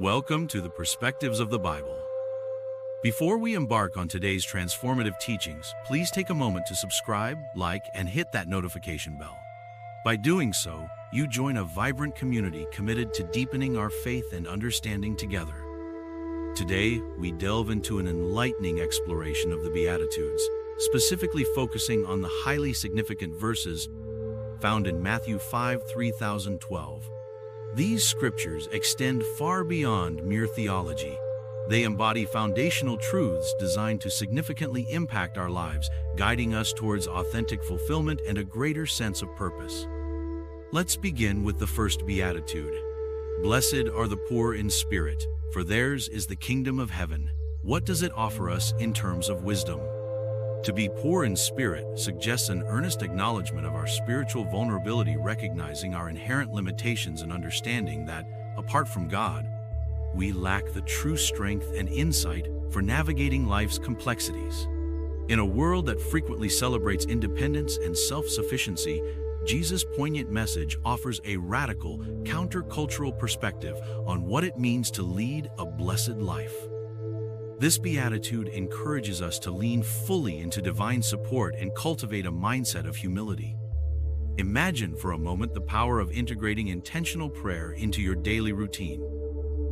Welcome to the Perspectives of the Bible. Before we embark on today's transformative teachings, please take a moment to subscribe, like, and hit that notification bell. By doing so, you join a vibrant community committed to deepening our faith and understanding together. Today, we delve into an enlightening exploration of the Beatitudes, specifically focusing on the highly significant verses found in Matthew 5:3-12. These scriptures extend far beyond mere theology. They embody foundational truths designed to significantly impact our lives, guiding us towards authentic fulfillment and a greater sense of purpose. Let's begin with the first beatitude. Blessed are the poor in spirit, for theirs is the kingdom of heaven. What does it offer us in terms of wisdom? To be poor in spirit suggests an earnest acknowledgement of our spiritual vulnerability, recognizing our inherent limitations and understanding that, apart from God, we lack the true strength and insight for navigating life's complexities. In a world that frequently celebrates independence and self-sufficiency, Jesus' poignant message offers a radical, countercultural perspective on what it means to lead a blessed life. This beatitude encourages us to lean fully into divine support and cultivate a mindset of humility. Imagine for a moment the power of integrating intentional prayer into your daily routine.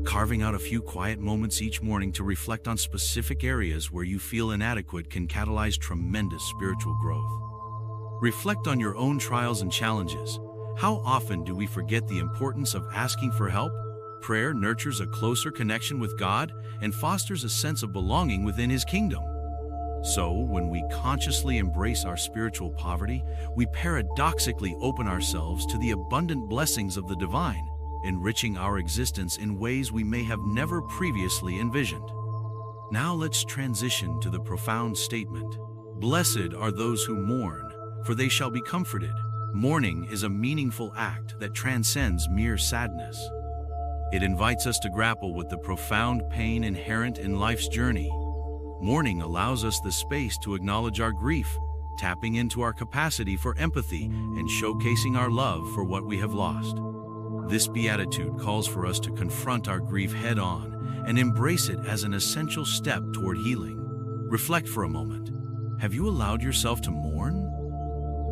Carving out a few quiet moments each morning to reflect on specific areas where you feel inadequate can catalyze tremendous spiritual growth. Reflect on your own trials and challenges. How often do we forget the importance of asking for help? Prayer nurtures a closer connection with God and fosters a sense of belonging within His kingdom. So, when we consciously embrace our spiritual poverty, we paradoxically open ourselves to the abundant blessings of the divine, enriching our existence in ways we may have never previously envisioned. Now let's transition to the profound statement. Blessed are those who mourn, for they shall be comforted. Mourning is a meaningful act that transcends mere sadness. It invites us to grapple with the profound pain inherent in life's journey. Mourning allows us the space to acknowledge our grief, tapping into our capacity for empathy and showcasing our love for what we have lost. This beatitude calls for us to confront our grief head-on and embrace it as an essential step toward healing. Reflect for a moment. Have you allowed yourself to mourn?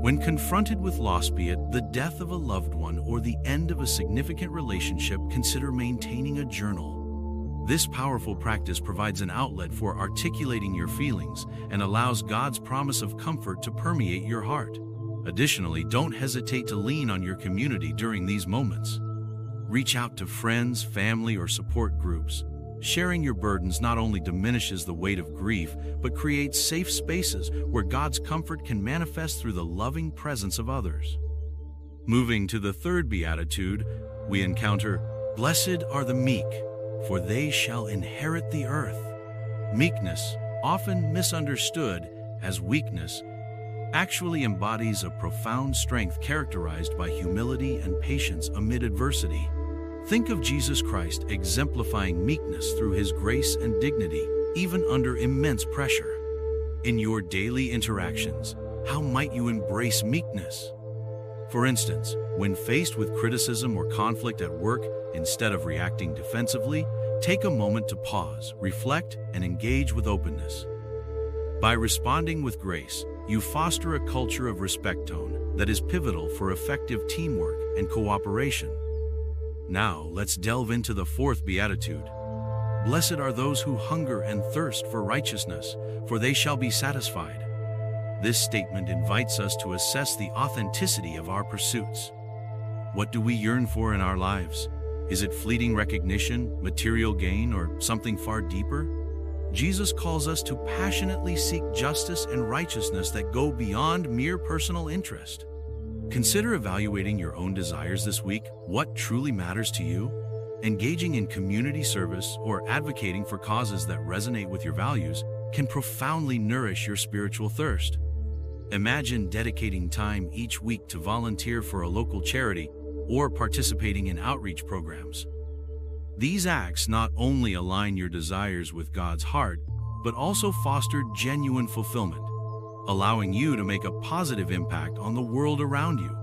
When confronted with loss, be it the death of a loved one or the end of a significant relationship, consider maintaining a journal. This powerful practice provides an outlet for articulating your feelings and allows God's promise of comfort to permeate your heart. Additionally, don't hesitate to lean on your community during these moments. Reach out to friends, family, or support groups. Sharing your burdens not only diminishes the weight of grief, but creates safe spaces where God's comfort can manifest through the loving presence of others. Moving to the third beatitude, we encounter, Blessed are the meek, for they shall inherit the earth. Meekness, often misunderstood as weakness, actually embodies a profound strength characterized by humility and patience amid adversity. Think of Jesus Christ exemplifying meekness through His grace and dignity, even under immense pressure. In your daily interactions, how might you embrace meekness? For instance, when faced with criticism or conflict at work, instead of reacting defensively, take a moment to pause, reflect, and engage with openness. By responding with grace, you foster a culture of respect tone that is pivotal for effective teamwork and cooperation. Now, let's delve into the fourth beatitude. Blessed are those who hunger and thirst for righteousness, for they shall be satisfied. This statement invites us to assess the authenticity of our pursuits. What do we yearn for in our lives? Is it fleeting recognition, material gain, or something far deeper? Jesus calls us to passionately seek justice and righteousness that go beyond mere personal interest. Consider evaluating your own desires this week. What truly matters to you? Engaging in community service or advocating for causes that resonate with your values can profoundly nourish your spiritual thirst. Imagine dedicating time each week to volunteer for a local charity or participating in outreach programs. These acts not only align your desires with God's heart, but also foster genuine fulfillment, allowing you to make a positive impact on the world around you.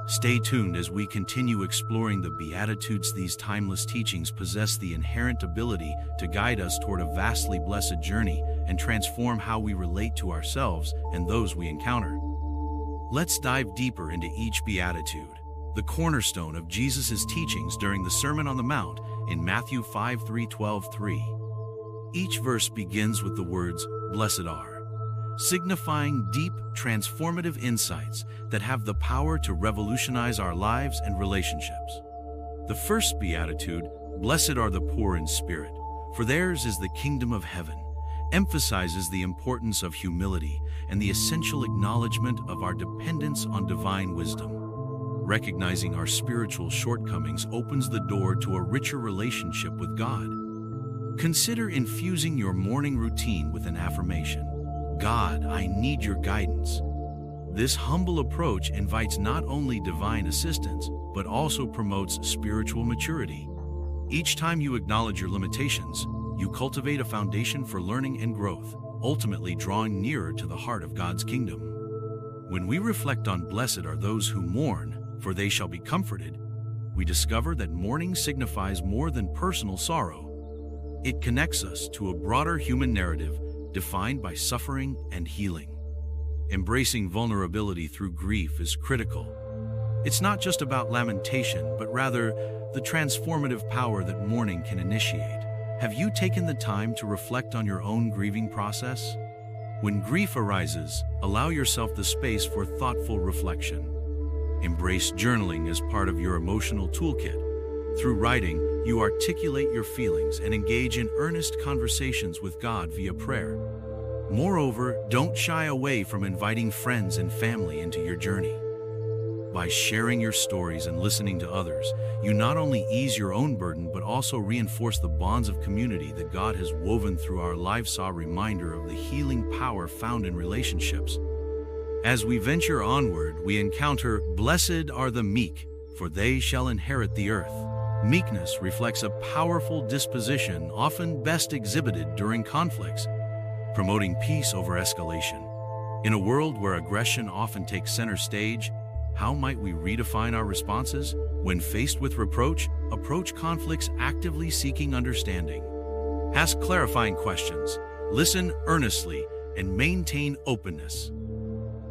Stay tuned as we continue exploring the Beatitudes. These timeless teachings possess the inherent ability to guide us toward a vastly blessed journey and transform how we relate to ourselves and those we encounter. Let's dive deeper into each Beatitude, the cornerstone of Jesus' teachings during the Sermon on the Mount in Matthew 5:3-12:3. Each verse begins with the words, "Blessed are," signifying deep, transformative insights that have the power to revolutionize our lives and relationships. The first Beatitude, "Blessed are the poor in spirit, for theirs is the kingdom of heaven," emphasizes the importance of humility and the essential acknowledgement of our dependence on divine wisdom. Recognizing our spiritual shortcomings opens the door to a richer relationship with God. Consider infusing your morning routine with an affirmation. "God, I need your guidance." This humble approach invites not only divine assistance, but also promotes spiritual maturity. Each time you acknowledge your limitations, you cultivate a foundation for learning and growth, ultimately drawing nearer to the heart of God's kingdom. When we reflect on "Blessed are those who mourn, for they shall be comforted," we discover that mourning signifies more than personal sorrow. It connects us to a broader human narrative defined by suffering and healing. Embracing vulnerability through grief is critical. It's not just about lamentation, but rather the transformative power that mourning can initiate. Have you taken the time to reflect on your own grieving process? When grief arises, allow yourself the space for thoughtful reflection. Embrace journaling as part of your emotional toolkit. Through writing, you articulate your feelings and engage in earnest conversations with God via prayer. Moreover, don't shy away from inviting friends and family into your journey. By sharing your stories and listening to others, you not only ease your own burden but also reinforce the bonds of community that God has woven through our lives, a reminder of the healing power found in relationships. As we venture onward, we encounter "Blessed are the meek, for they shall inherit the earth." Meekness reflects a powerful disposition often best exhibited during conflicts, promoting peace over escalation. In a world where aggression often takes center stage, how might we redefine our responses? When faced with reproach, approach conflicts actively seeking understanding. Ask clarifying questions, listen earnestly, and maintain openness.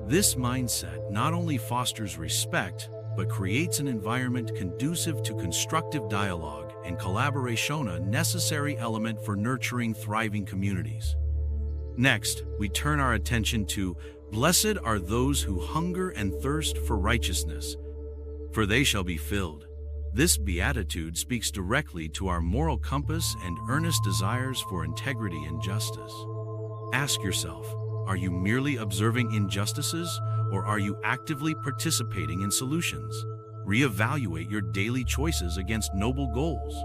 This mindset not only fosters respect, but creates an environment conducive to constructive dialogue and collaboration, a necessary element for nurturing thriving communities. Next, we turn our attention to "Blessed are those who hunger and thirst for righteousness, for they shall be filled." This beatitude speaks directly to our moral compass and earnest desires for integrity and justice. Ask yourself, are you merely observing injustices, or are you actively participating in solutions? Reevaluate your daily choices against noble goals.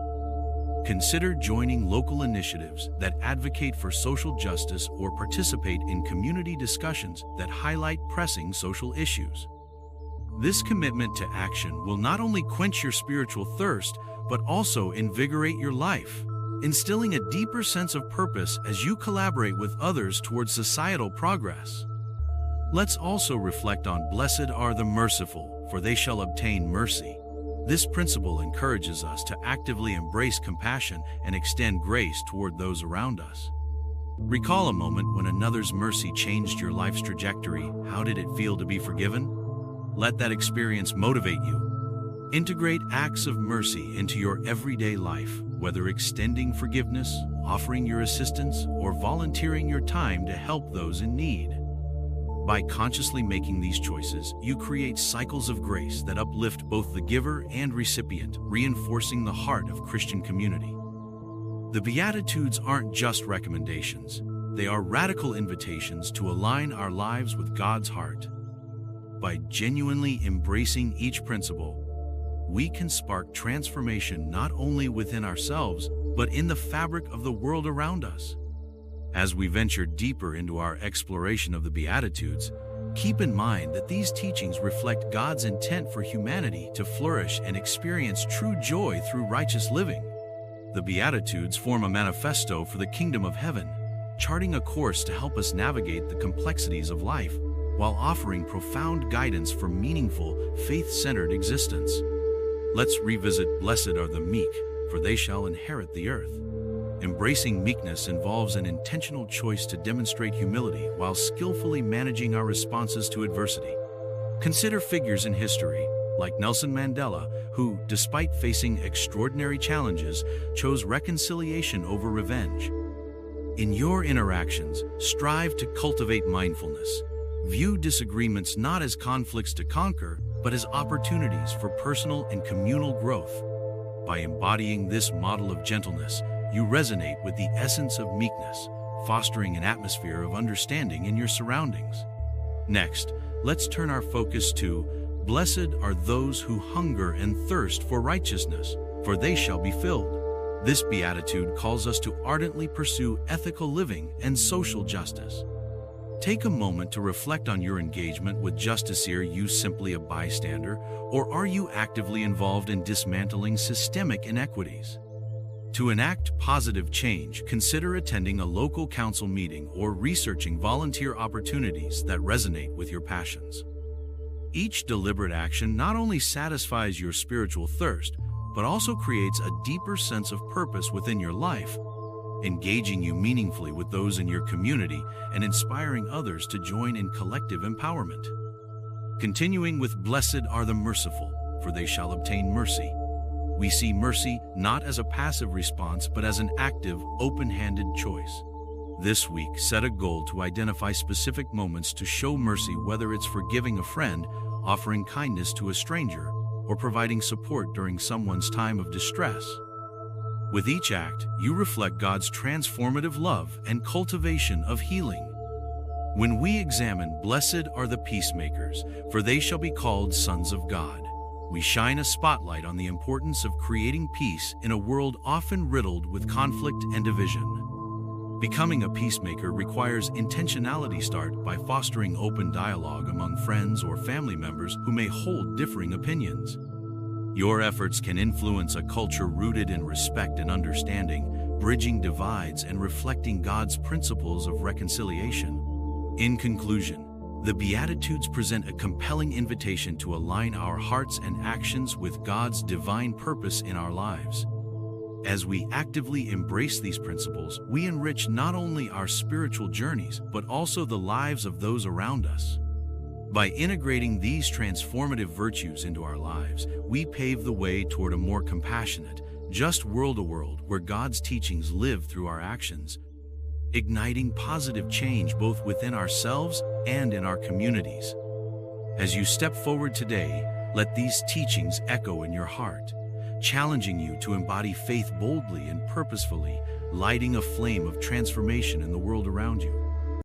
Consider joining local initiatives that advocate for social justice or participate in community discussions that highlight pressing social issues. This commitment to action will not only quench your spiritual thirst, but also invigorate your life, instilling a deeper sense of purpose as you collaborate with others towards societal progress. Let's also reflect on "Blessed are the merciful, for they shall obtain mercy." This principle encourages us to actively embrace compassion and extend grace toward those around us. Recall a moment when another's mercy changed your life's trajectory. How did it feel to be forgiven? Let that experience motivate you. Integrate acts of mercy into your everyday life, whether extending forgiveness, offering your assistance, or volunteering your time to help those in need. By consciously making these choices, you create cycles of grace that uplift both the giver and recipient, reinforcing the heart of Christian community. The Beatitudes aren't just recommendations. They are radical invitations to align our lives with God's heart. By genuinely embracing each principle, we can spark transformation not only within ourselves, but in the fabric of the world around us. As we venture deeper into our exploration of the Beatitudes, keep in mind that these teachings reflect God's intent for humanity to flourish and experience true joy through righteous living. The Beatitudes form a manifesto for the kingdom of heaven, charting a course to help us navigate the complexities of life, while offering profound guidance for meaningful, faith-centered existence. Let's revisit Blessed are the meek, for they shall inherit the earth. Embracing meekness involves an intentional choice to demonstrate humility while skillfully managing our responses to adversity. Consider figures in history, like Nelson Mandela, who, despite facing extraordinary challenges, chose reconciliation over revenge. In your interactions, strive to cultivate mindfulness. View disagreements not as conflicts to conquer, but as opportunities for personal and communal growth. By embodying this model of gentleness, you resonate with the essence of meekness, fostering an atmosphere of understanding in your surroundings. Next, let's turn our focus to Blessed are those who hunger and thirst for righteousness, for they shall be filled. This beatitude calls us to ardently pursue ethical living and social justice. Take a moment to reflect on your engagement with justice. Are you simply a bystander, or are you actively involved in dismantling systemic inequities? To enact positive change, consider attending a local council meeting or researching volunteer opportunities that resonate with your passions. Each deliberate action not only satisfies your spiritual thirst, but also creates a deeper sense of purpose within your life, engaging you meaningfully with those in your community and inspiring others to join in collective empowerment. Continuing with Blessed are the merciful, for they shall obtain mercy. We see mercy not as a passive response, but as an active, open-handed choice. This week, set a goal to identify specific moments to show mercy, whether it's forgiving a friend, offering kindness to a stranger, or providing support during someone's time of distress. With each act, you reflect God's transformative love and cultivation of healing. When we examine Blessed are the peacemakers, for they shall be called sons of God, we shine a spotlight on the importance of creating peace in a world often riddled with conflict and division. Becoming a peacemaker requires intentionality. Start by fostering open dialogue among friends or family members who may hold differing opinions. Your efforts can influence a culture rooted in respect and understanding, bridging divides and reflecting God's principles of reconciliation. In conclusion, the Beatitudes present a compelling invitation to align our hearts and actions with God's divine purpose in our lives. As we actively embrace these principles, we enrich not only our spiritual journeys, but also the lives of those around us. By integrating these transformative virtues into our lives, we pave the way toward a more compassionate, just world, a world where God's teachings live through our actions, igniting positive change both within ourselves and in our communities. As you step forward today, let these teachings echo in your heart, challenging you to embody faith boldly and purposefully, lighting a flame of transformation in the world around you.